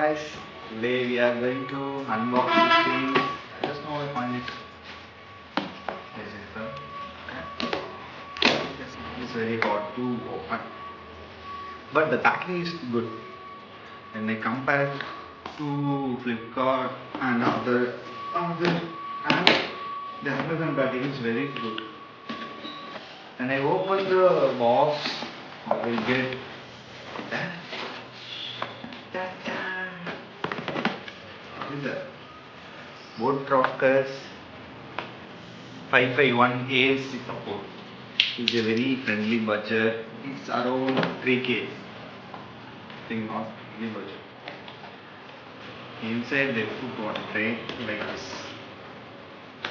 guys, today we are going to unbox this thing. I just know I find it. This is it's very hard to open, but the packing is good. When I compare to Flipkart and other apps, the Amazon packing is very good. When I open the box, I will get that. What is that? Boat rockerz 551A support. It's a very friendly budget. It's around 3K. I think not really budget. Inside they put one tray like this. I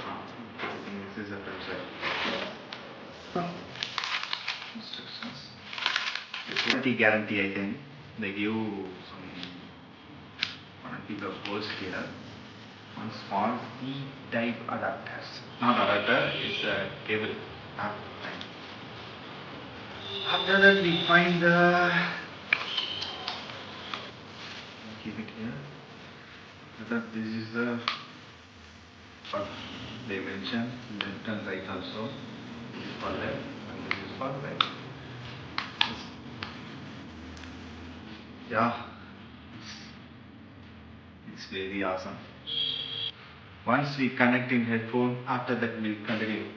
think this is a website. Instructions. Quality guarantee, I think. They give some quantity of holes here. One small C-type adapters. Not adapter, it's a cable. After that we find the, keep it here. After that this is the what they mentioned, left and right also. This is for left and this is for right. Yeah, it's very awesome. Once we connect in headphone, after that we'll continue.